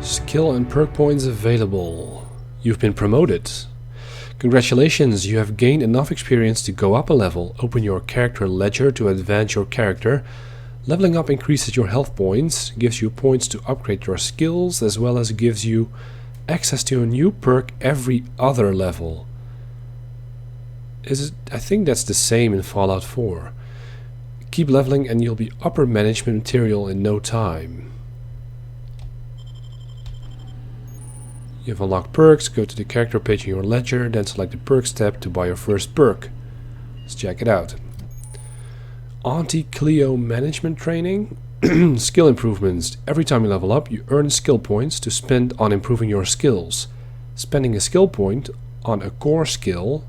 Skill and perk points available. You've been promoted. Congratulations, you have gained enough experience to go up a level. Open your character ledger to advance your character. Leveling up increases your health points, gives you points to upgrade your skills, as well as gives you access to a new perk every other level. I think that's the same in Fallout 4. Keep leveling and you'll be upper management material in no time. You've unlocked perks, go to the character page in your ledger, then select the perks tab to buy your first perk. Let's check it out. Auntie Cleo management training. Skill improvements. Every time you level up, you earn skill points to spend on improving your skills. Spending a skill point on a core skill,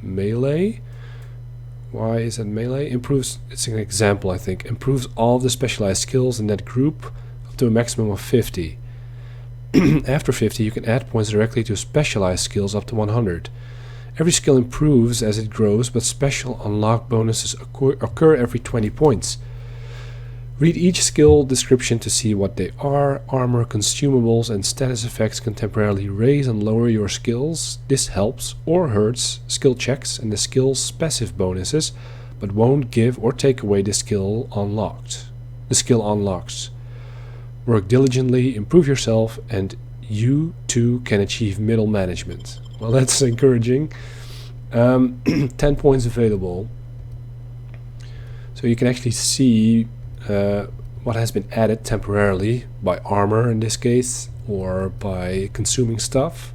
melee. Why is that melee? Improves, it's an example I think, improves all of the specialized skills in that group up to a maximum of 50. After 50 you can add points directly to specialized skills up to 100. Every skill improves as it grows, but special unlock bonuses occur every 20 points. Read each skill description to see what they are. Armor, consumables and status effects can temporarily raise and lower your skills. This helps or hurts skill checks and the skill's passive bonuses, but won't give or take away the skill unlocked. The skill unlocks. Work diligently, improve yourself, and you too can achieve middle management. Well, that's encouraging. 10 points available. So you can actually see what has been added temporarily by armor in this case, or by consuming stuff.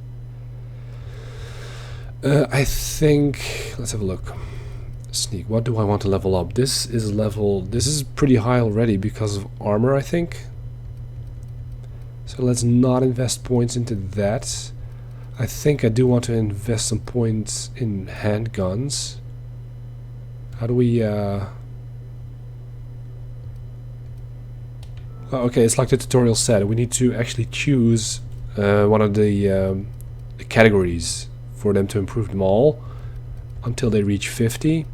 I think, let's have a look. Sneak, what do I want to level up? This is pretty high already because of armor, I think. So let's not invest points into that. I think I do want to invest some points in handguns. How do we oh, okay, it's like the tutorial said. We need to actually choose one of the categories for them to improve them all until they reach 50.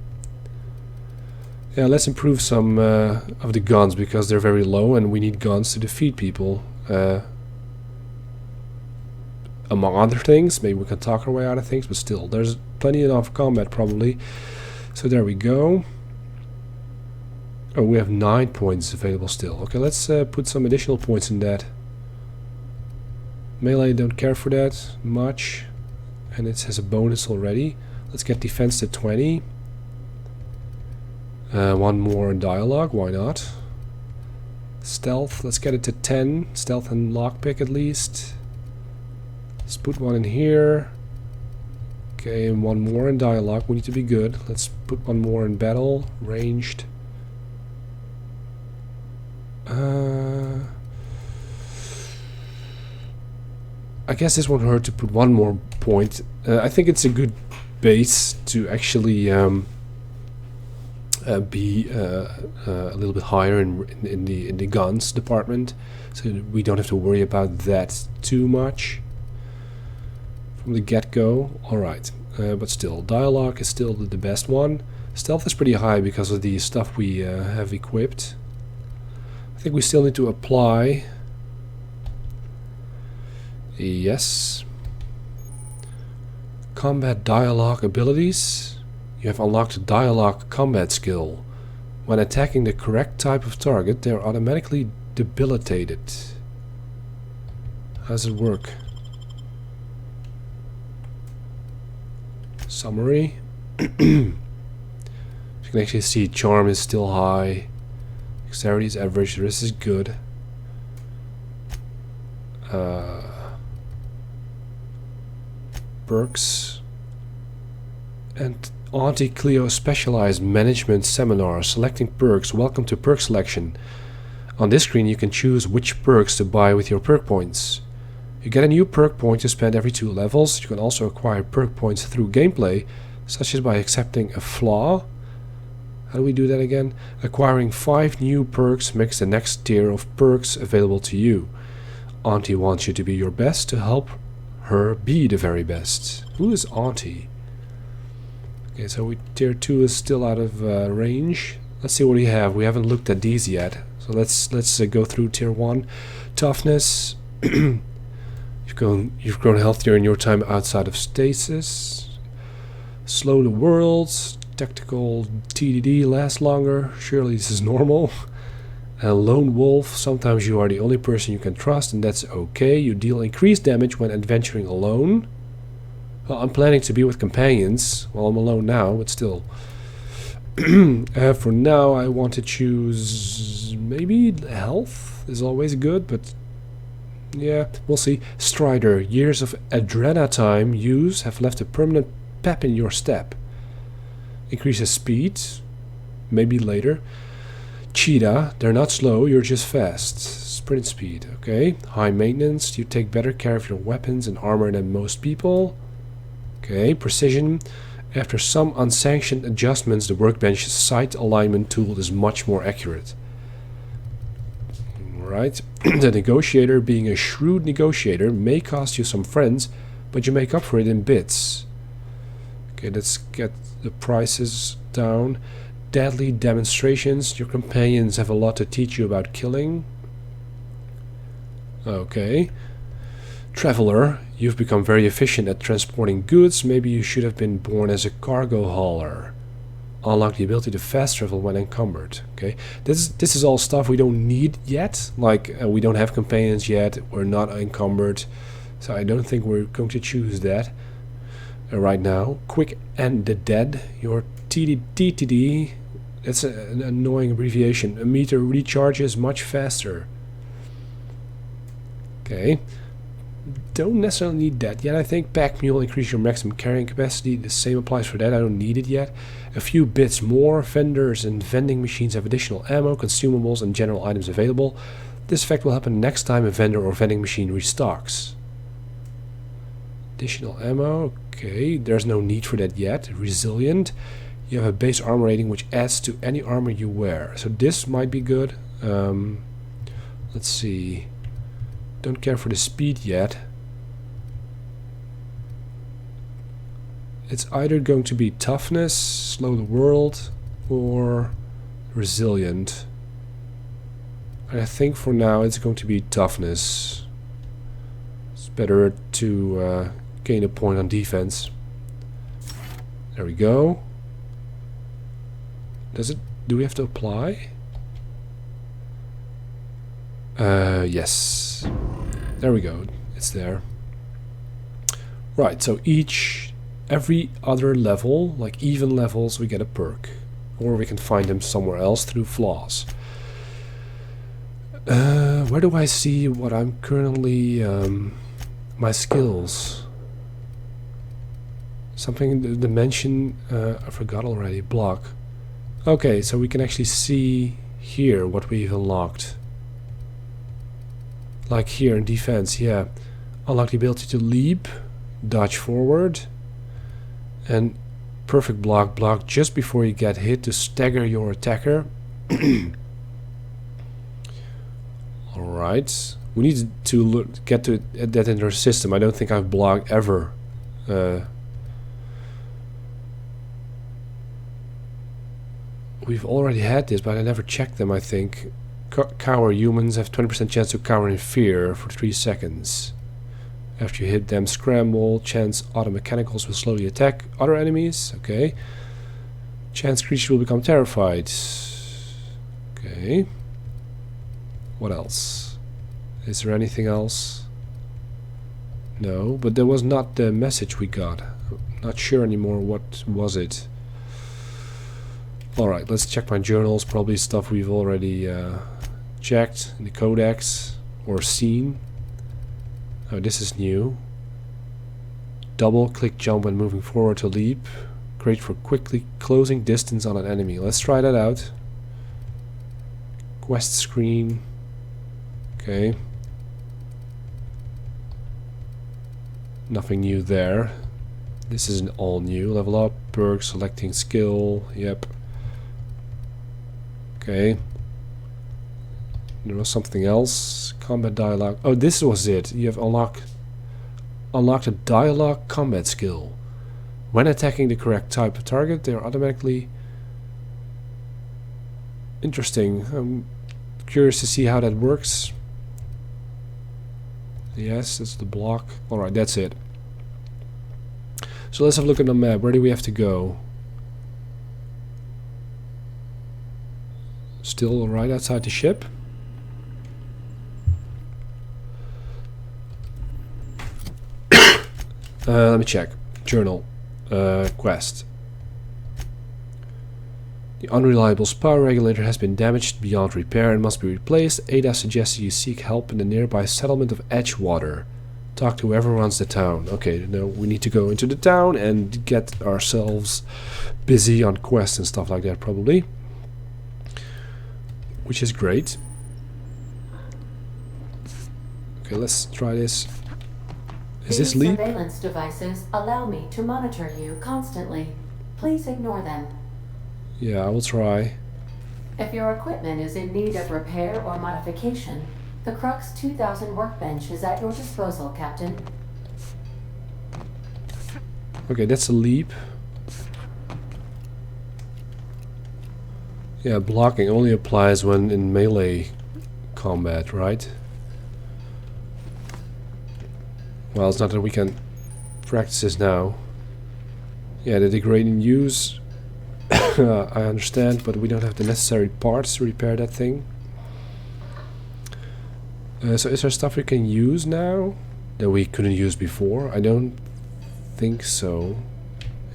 Yeah, let's improve some of the guns because they're very low and we need guns to defeat people. Among other things, maybe we can talk our way out of things, but still, there's plenty enough combat probably. So there we go. Oh, we have 9 points available still. Okay, let's put some additional points in that. Melee, don't care for that much, and it has a bonus already. Let's get defense to 20. One more dialogue, why not? Stealth, let's get it to 10. Stealth and lockpick at least. Let's put one in here. Okay, and one more in dialogue. We need to be good. Let's put one more in battle. Ranged. I guess this won't hurt to put one more point. I think it's a good base to actually be a little bit higher in the guns department, so we don't have to worry about that too much from the get-go. Alright, but still, dialogue is still the best one. Stealth is pretty high because of the stuff we have equipped. I think we still need to apply. Yes. Combat dialogue abilities. You have unlocked a dialogue combat skill. When attacking the correct type of target, they are automatically debilitated. How does it work? Summary. You can actually see charm is still high. Dexterity is average. This is good. Perks. And Auntie Cleo specialized management seminar. Selecting perks. Welcome to Perk Selection. On this screen you can choose which perks to buy with your perk points. You get a new perk point to spend every 2 levels. You can also acquire perk points through gameplay, such as by accepting a flaw. How do we do that again? Acquiring 5 new perks makes the next tier of perks available to you. Auntie wants you to be your best to help her be the very best. Who is Auntie? Okay, so tier 2 is still out of range. Let's see what we have. We haven't looked at these yet. So let's go through tier 1. Toughness. You've grown healthier in your time outside of stasis. Slow the world. Tactical TDD lasts longer. Surely this is normal. A lone wolf. Sometimes you are the only person you can trust, and that's okay. You deal increased damage when adventuring alone. Well, I'm planning to be with companions. Well, I'm alone now, but still. For now, I want to choose maybe health is always good, but yeah, we'll see. Strider. Years of adrena time use have left a permanent pep in your step. Increases speed. Maybe later. Cheetah. They're not slow, you're just fast. Sprint speed. Okay. High maintenance. You take better care of your weapons and armor than most people. Okay. Precision. After some unsanctioned adjustments, the workbench's sight alignment tool is much more accurate. Right. The negotiator. Being a shrewd negotiator may cost you some friends, but you make up for it in bits. Okay, let's get the prices down. Deadly demonstrations. Your companions have a lot to teach you about killing. Okay. Traveler. You've become very efficient at transporting goods. Maybe you should have been born as a cargo hauler. Unlock the ability to fast travel when encumbered. Okay. This is all stuff we don't need yet. Like, we don't have companions yet. We're not encumbered. So I don't think we're going to choose that right now. Quick and the dead. Your TDD. That's an annoying abbreviation. A meter recharges much faster. Okay. Don't necessarily need that yet. I think pack mule increase your maximum carrying capacity. The same applies for that. I don't need it yet. A few bits more. Vendors and vending machines have additional ammo, consumables, and general items available. This effect will happen next time a vendor or vending machine restocks. Additional ammo. Okay, there's no need for that yet. Resilient. You have a base armor rating which adds to any armor you wear. So this might be good. Let's see. Don't care for the speed yet. It's either going to be toughness, slow the world, or resilient. And I think for now it's going to be toughness. It's better to gain a point on defense. There we go. Do we have to apply? Yes. There we go. It's there. Right, so every other level, like even levels, we get a perk. Or we can find them somewhere else through flaws. Where do I see what I'm currently... my skills? Something in the dimension... I forgot already. Block. Okay, so we can actually see here what we've unlocked. Like here in defense, yeah. Unlock the ability to leap, dodge forward, and perfect block just before you get hit to stagger your attacker. Alright. We need to get to that in our system. I don't think I've blocked ever. We've already had this, but I never checked them, I think. Cower. Humans have 20% chance to cower in fear for 3 seconds. After you hit them, scramble. Chance auto mechanicals will slowly attack other enemies. Okay. Chance creatures will become terrified. Okay. What else? Is there anything else? No, but there was not the message we got. I'm not sure anymore what was it. Alright, let's check my journals. Probably stuff we've already checked in the codex or seen. Oh, this is new. Double click jump when moving forward to leap. Great for quickly closing distance on an enemy. Let's try that out. Quest screen. Okay. Nothing new there. This isn't all new. Level up, perk, selecting skill. Yep. Okay. There was something else. Combat dialogue. Oh, this was it. You have unlocked a dialogue combat skill. When attacking the correct type of target, they are automatically... Interesting. I'm curious to see how that works. Yes, that's the block. Alright, that's it. So let's have a look at the map. Where do we have to go? Still right outside the ship. Let me check. Journal. Quest. The unreliable power regulator has been damaged beyond repair and must be replaced. Ada suggests you seek help in the nearby settlement of Edgewater. Talk to whoever runs the town. Okay, now we need to go into the town and get ourselves busy on quests and stuff like that, probably. Which is great. Okay, let's try this. Is this Lee? Surveillance devices allow me to monitor you constantly. Please ignore them. Yeah, I will try. If your equipment is in need of repair or modification, the Crux 2000 workbench is at your disposal, Captain. Okay, that's a leap. Yeah, blocking only applies when in melee combat, right? Well, it's not that we can practice this now. Yeah, the degrading use, I understand, but we don't have the necessary parts to repair that thing. So is there stuff we can use now that we couldn't use before? I don't think so.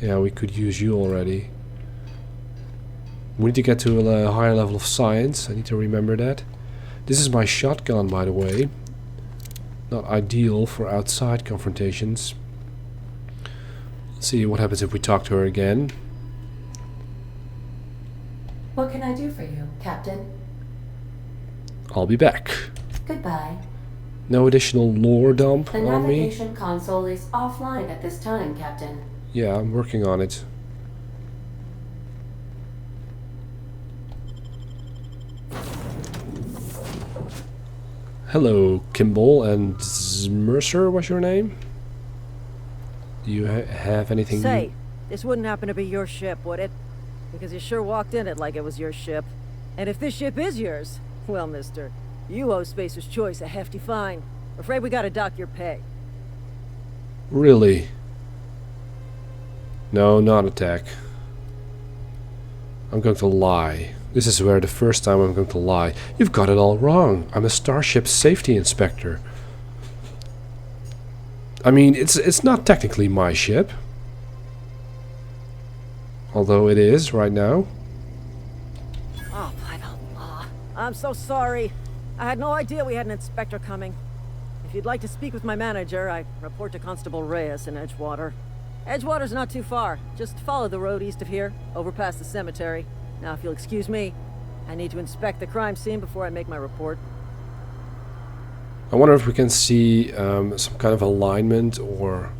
Yeah, we could use you already. We need to get to a higher level of science. I need to remember that. This is my shotgun, by the way. Not ideal for outside confrontations. Let's see what happens if we talk to her again. What can I do for you, Captain? I'll be back. Goodbye. No additional lore dump The on me? navigation console is offline at this time, Captain. Yeah, I'm working on it. Hello, Kimball and Mercer, what's your name? Do you have anything? Say, this wouldn't happen to be your ship, would it? Because you sure walked in it like it was your ship. And if this ship is yours, well, mister, you owe Spacer's Choice a hefty fine. Afraid we gotta dock your pay. Really? No, not attack. I'm going to lie. This is where the first time I'm going to lie. You've got it all wrong. I'm a starship safety inspector. I mean, it's not technically my ship. Although it is right now. Oh, by the law. I'm so sorry. I had no idea we had an inspector coming. If you'd like to speak with my manager, I report to Constable Reyes in Edgewater. Edgewater's not too far. Just follow the road east of here, over past the cemetery. Now, if you'll excuse me, I need to inspect the crime scene before I make my report. I wonder if we can see some kind of alignment or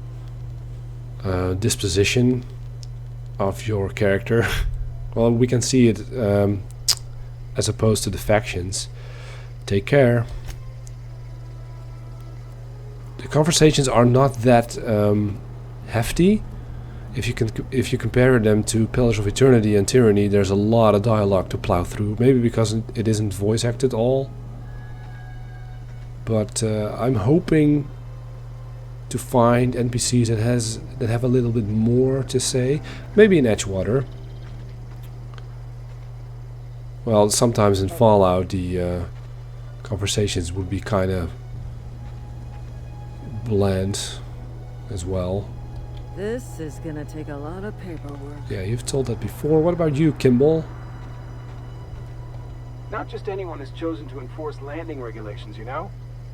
disposition of your character. Well, we can see it as opposed to the factions. Take care. The conversations are not that hefty. If you compare them to Pillars of Eternity and Tyranny, there's a lot of dialogue to plow through. Maybe because it isn't voice acted all. But I'm hoping to find NPCs that have a little bit more to say. Maybe in Edgewater. Well, sometimes in Fallout the conversations would be kind of bland as well. This is gonna take a lot of paperwork. Yeah, you've told that before. What about you, Kimball? Not just anyone is chosen to enforce landing regulations, you know?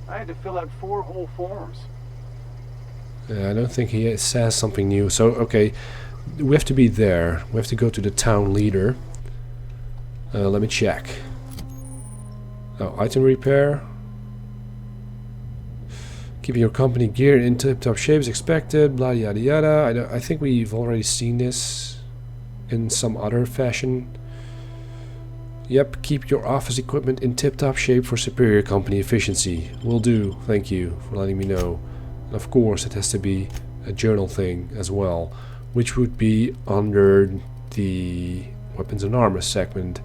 I had to fill out 4 whole forms. Yeah, I don't think he says something new. So, okay, we have to be there. We have to go to the town leader. Let me check. Oh, item repair. Keeping your company gear in tip-top shape as expected, blah yada yada. I think we've already seen this in some other fashion. Yep, keep your office equipment in tip-top shape for superior company efficiency. Will do, thank you for letting me know. And of course, it has to be a journal thing as well, which would be under the weapons and armor segment.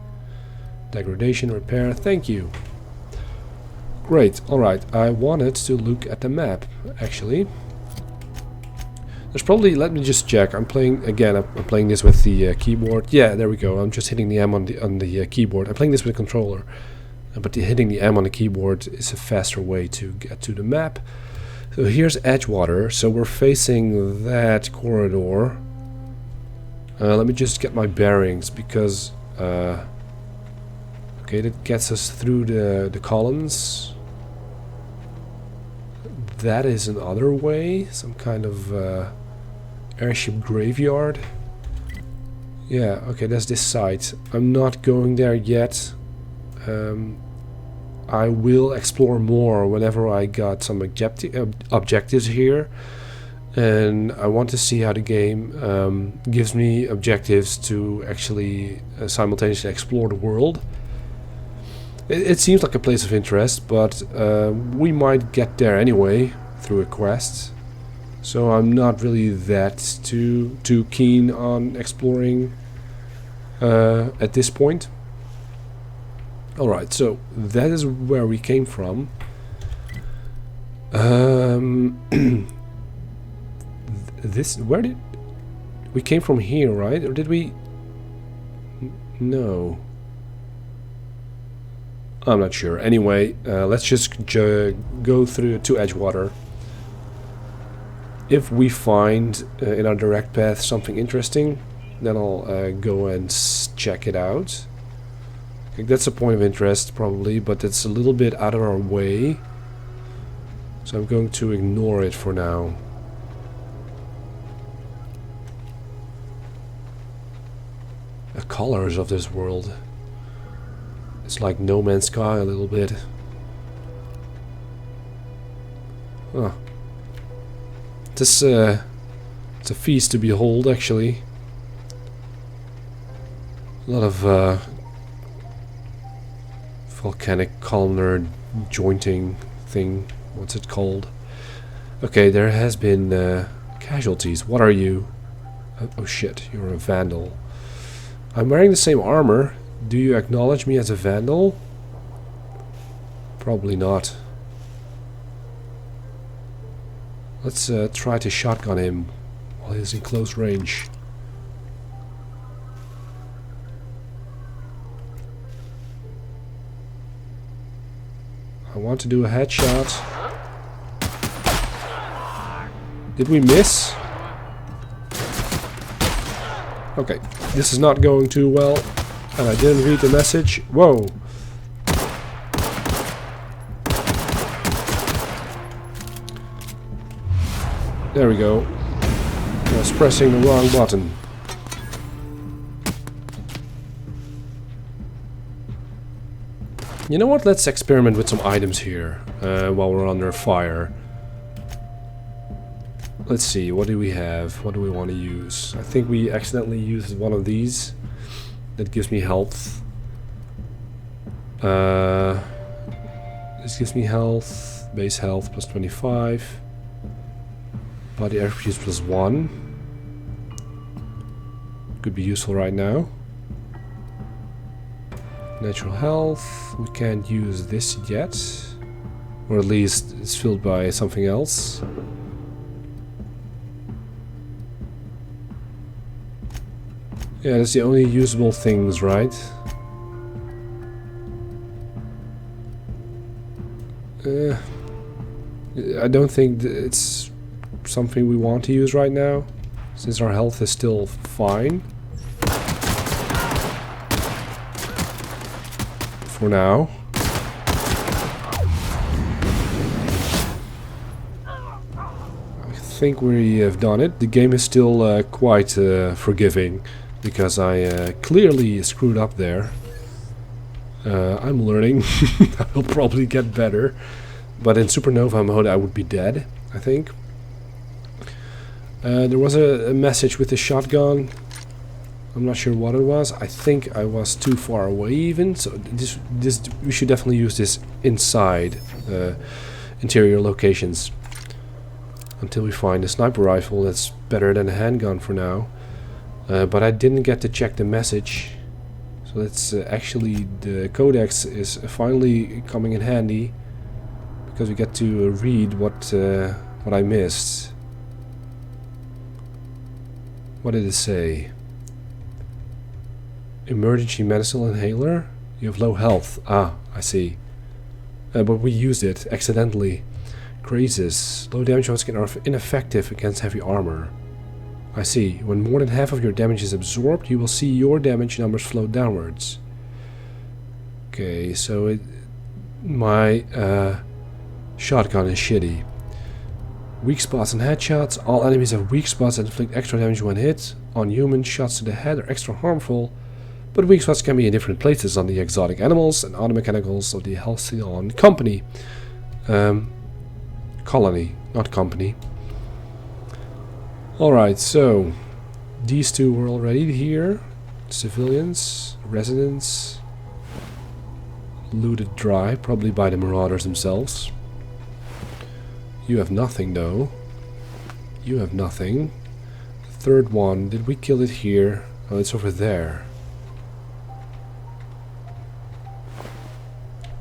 Degradation, repair, thank you. Great, alright. I wanted to look at the map, actually. There's probably, let me just check. I'm playing, again, I'm playing this with the keyboard. Yeah, there we go. I'm just hitting the M on the keyboard. I'm playing this with a controller. But hitting the M on the keyboard is a faster way to get to the map. So here's Edgewater. So we're facing that corridor. Let me just get my bearings, because... okay, that gets us through the columns. That is another way. Some kind of airship graveyard. Yeah, okay, that's this side. I'm not going there yet. I will explore more whenever I got some objectives here. And I want to see how the game gives me objectives to actually simultaneously explore the world. It seems like a place of interest, but we might get there anyway through a quest. So I'm not really that too keen on exploring at this point. Alright, so that is where we came from. Where did... We came from here, right? Or did we... No. I'm not sure. Anyway, let's just go through to Edgewater. If we find in our direct path something interesting, then I'll go and check it out. Okay, that's a point of interest probably, but it's a little bit out of our way. So I'm going to ignore it for now. The colors of this world. It's like No Man's Sky a little bit. Huh. It's a feast to behold, actually. A lot of volcanic columnar jointing thing. What's it called? Okay, there has been casualties. What are you? Oh shit, you're a vandal. I'm wearing the same armor. Do you acknowledge me as a vandal? Probably not. Let's try to shotgun him while he's in close range. I want to do a headshot. Did we miss? Okay, this is not going too well. And I didn't read the message. Whoa! There we go. I was pressing the wrong button. You know what? Let's experiment with some items here while we're under fire. Let's see, what do we have? What do we want to use? I think we accidentally used one of these. That gives me health. This gives me health. Base health plus 25. Body attributes plus 1. Could be useful right now. Natural health. We can't use this yet. Or at least it's filled by something else. Yeah, that's the only usable things, right? I don't think it's something we want to use right now, since our health is still fine. For now. I think we have done it. The game is still quite forgiving. Because I clearly screwed up there. I'm learning. I will probably get better. But in Supernova mode I would be dead, I think. There was a message with the shotgun. I'm not sure what it was. I think I was too far away even. So this we should definitely use this inside interior locations. Until we find a sniper rifle that's better than a handgun for now. But I didn't get to check the message, so that's actually the codex is finally coming in handy. because we get to read what I missed. What did it say? Emergency medicine inhaler? You have low health. Ah, I see. But we used it accidentally. Crazes. Low damage ones are ineffective against heavy armor. I see. When more than half of your damage is absorbed, you will see your damage numbers flow downwards. Okay, so my shotgun is shitty. Weak spots and headshots. All enemies have weak spots that inflict extra damage when hit. On human, shots to the head are extra harmful, but weak spots can be in different places on the exotic animals and other mechanicals of the Halcyon Company. Colony, not company. Alright, so these two were already here. Civilians, residents, looted dry, probably by the marauders themselves. You have nothing though. You have nothing. The third one, did we kill it here? Oh, it's over there.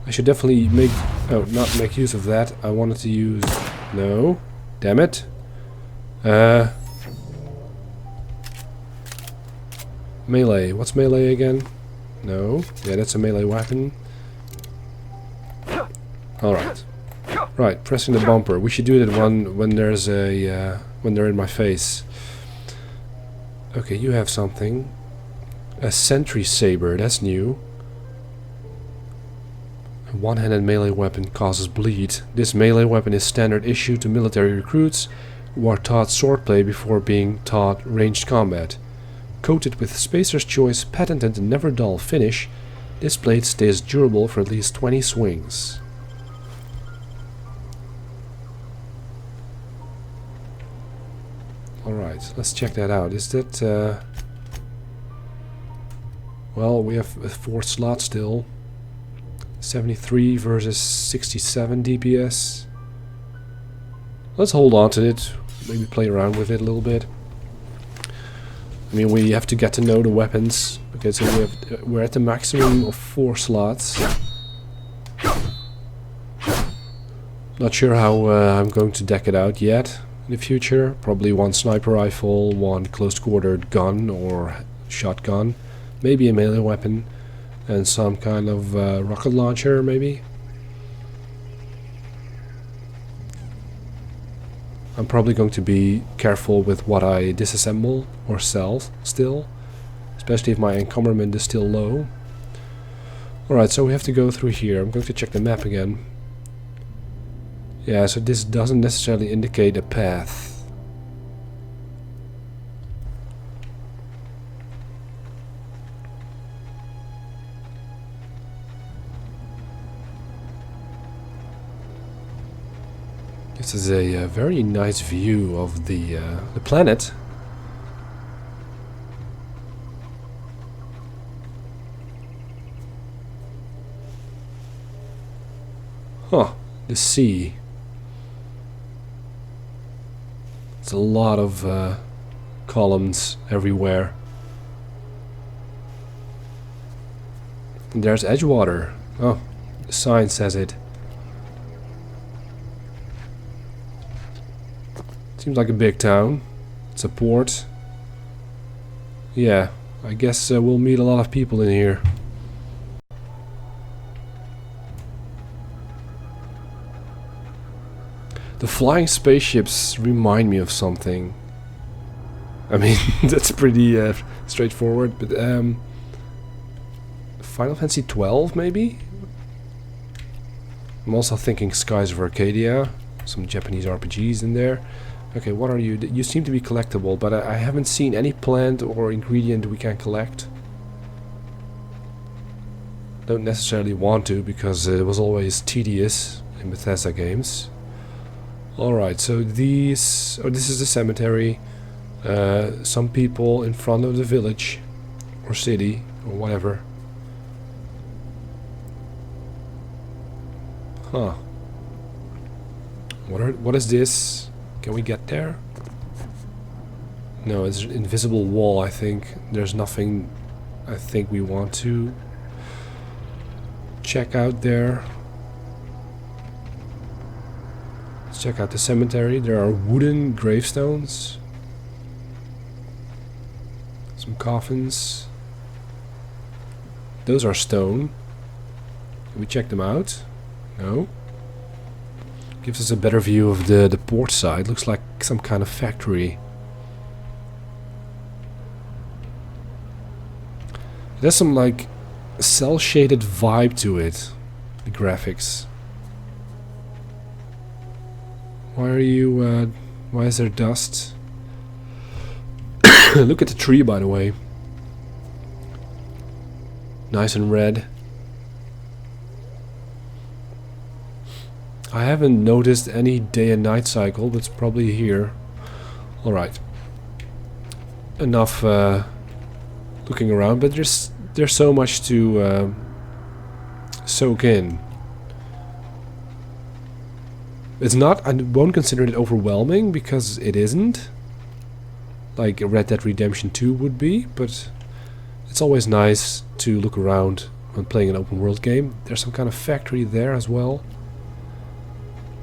I should definitely not make use of that. I wanted to use... No. Damn it. Melee. What's melee again? No. Yeah, that's a melee weapon. Alright. Right, pressing the bumper. We should do that when there's a... when they're in my face. Okay, you have something. A Sentry Saber. That's new. A one-handed melee weapon causes bleed. This melee weapon is standard issue to military recruits who are taught swordplay before being taught ranged combat. Coated with Spacer's Choice patented and never dull finish, this blade stays durable for at least 20 swings. Alright, let's check that out. Is that... well, we have 4 slots still. 73 versus 67 DPS. Let's hold on to it. Maybe play around with it a little bit. I mean, we have to get to know the weapons. Okay, so we're at the maximum of 4 slots. Not sure how I'm going to deck it out yet in the future. Probably 1 sniper rifle, 1 close-quartered gun or shotgun. Maybe a melee weapon. And some kind of rocket launcher, maybe. I'm probably going to be careful with what I disassemble or sell still. Especially if my encumberment is still low. Alright, so we have to go through here. I'm going to check the map again. Yeah, so this doesn't necessarily indicate a path. This is a very nice view of the planet. Huh, the sea. It's a lot of columns everywhere. And there's Edgewater. Oh, the sign says it. Seems like a big town. It's a port. Yeah, I guess we'll meet a lot of people in here. The flying spaceships remind me of something. I mean, that's pretty straightforward, but Final Fantasy 12 maybe? I'm also thinking Skies of Arcadia, some Japanese RPGs in there. Okay, what are you? You seem to be collectible, but I haven't seen any plant or ingredient we can collect. Don't necessarily want to, because it was always tedious in Bethesda games. Alright, so these... Oh, this is the cemetery. Some people in front of the village, or city, or whatever. Huh. What is this? Can we get there? No, it's an invisible wall, I think. There's nothing I think we want to check out there. Let's check out the cemetery. There are wooden gravestones. Some coffins. Those are stone. Can we check them out? No. Gives us a better view of the port side. Looks like some kind of factory. It has some like cell shaded vibe to it. The graphics. Why are you why is there dust? Look at the tree, by the way. Nice and red. I haven't noticed any day and night cycle, but it's probably here. Alright. Enough looking around, but there's so much to soak in. It's not, I won't consider it overwhelming, because it isn't. Like Red Dead Redemption 2 would be, but it's always nice to look around when playing an open world game. There's some kind of factory there as well.